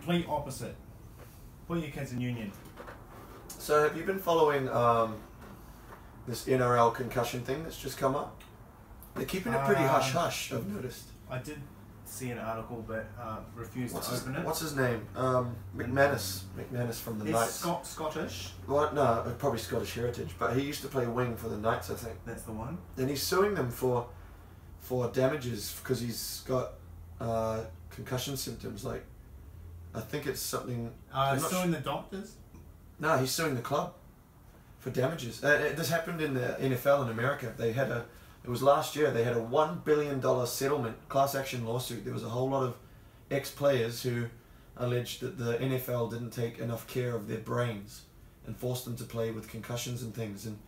complete opposite. Put your kids in union. So have you been following this NRL concussion thing that's just come up? They're keeping it pretty hush-hush, I've noticed. I did see an article, but refused to open it. What's his name? McMannus. McMannus from the Knights. Scottish? Well, no, probably Scottish heritage, but he used to play wing for the Knights, I think. That's the one. And he's suing them for damages because he's got concussion symptoms. Like, I think it's something. Suing the doctors? No, he's suing the club for damages. This happened in the NFL in America. They had it was last year. They had a $1 billion settlement, class action lawsuit. There was a whole lot of ex-players who alleged that the NFL didn't take enough care of their brains and forced them to play with concussions and things. And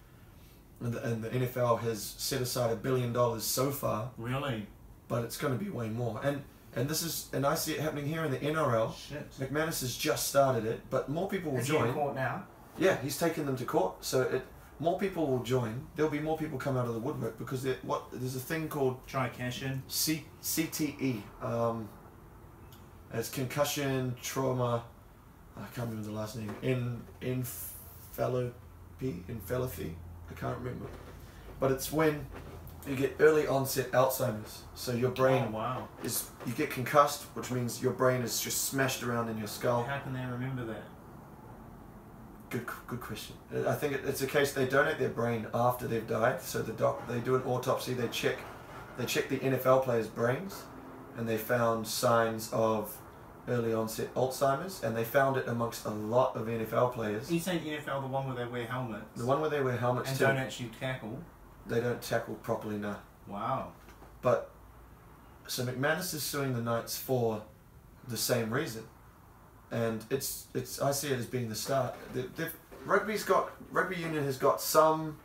the NFL has set aside $1 billion so far. Really? But it's going to be way more. And I see it happening here in the NRL. Shit. McMannus has just started it, but more people will join. Is he in court now? Yeah, he's taken them to court. So more people will join. There'll be more people come out of the woodwork because there's a thing called Concussion. CTE. It's concussion, trauma. I can't remember the last name. Encephalopathy. I can't remember. But it's when you get early onset Alzheimer's. So your brain you get concussed, which means your brain is just smashed around in your skull. How can they remember that? Good question. I think it's a case they donate their brain after they've died. So they do an autopsy. They check the NFL players' brains, and they found signs of early onset Alzheimer's, and they found it amongst a lot of NFL players. You saying NFL, the one where they wear helmets? The one where they wear helmets and too. Don't actually tackle. They don't tackle properly now. Wow. But so McMannus is suing the Knights for the same reason. And I see it as being the start. Rugby union has got some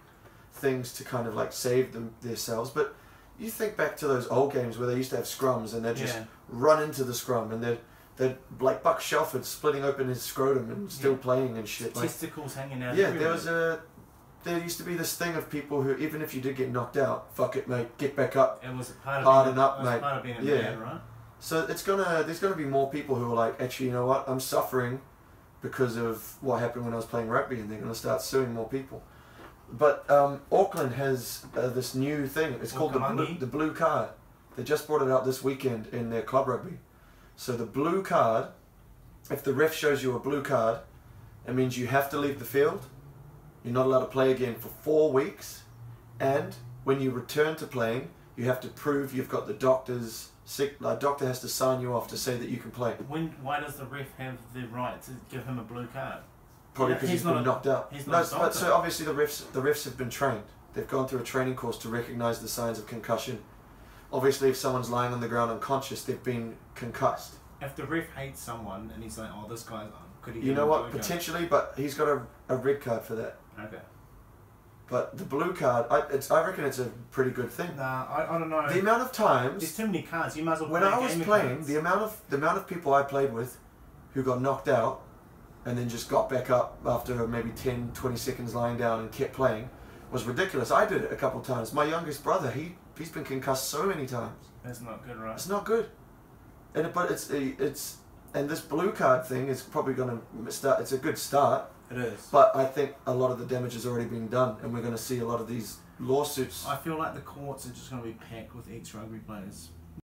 things to kind of like save themselves, but you think back to those old games where they used to have scrums and they'd just run into the scrum and they're like Buck Shelford splitting open his scrotum and still playing and shit. Testicles hanging out. Yeah, there used to be this thing of people who, even if you did get knocked out, fuck it, mate, get back up. It was part of harden up, mate. Part of being a man, right? So there's gonna be more people who are like, actually, you know what? I'm suffering because of what happened when I was playing rugby, and they're gonna start suing more people. But Auckland has this new thing. It's called the blue card. They just brought it out this weekend in their club rugby. So the blue card, if the ref shows you a blue card, it means you have to leave the field. You're not allowed to play again for 4 weeks, and when you return to playing, you have to prove you've got the doctor's doctor has to sign you off to say that you can play. Why does the ref have the right to give him a blue card? Probably because he's been knocked out. But so obviously the refs have been trained. They've gone through a training course to recognise the signs of concussion. Obviously, if someone's lying on the ground unconscious, they've been concussed. If the ref hates someone and he's like, "Oh, this guy's," could he? You know what? Potentially, but he's got a red card for that. Okay. But the blue card, I reckon it's a pretty good thing. Nah, I don't know. The amount of times there's too many cards. You might as well. When I was playing, the amount of people I played with, who got knocked out, and then just got back up after maybe 10, 20 seconds lying down and kept playing, was ridiculous. I did it a couple of times. My youngest brother, he's been concussed so many times. That's not good, right? It's not good. But and this blue card thing is probably going to start. It's a good start. It is. But I think a lot of the damage has already been done, and we're going to see a lot of these lawsuits. I feel like the courts are just going to be packed with ex-rugby players.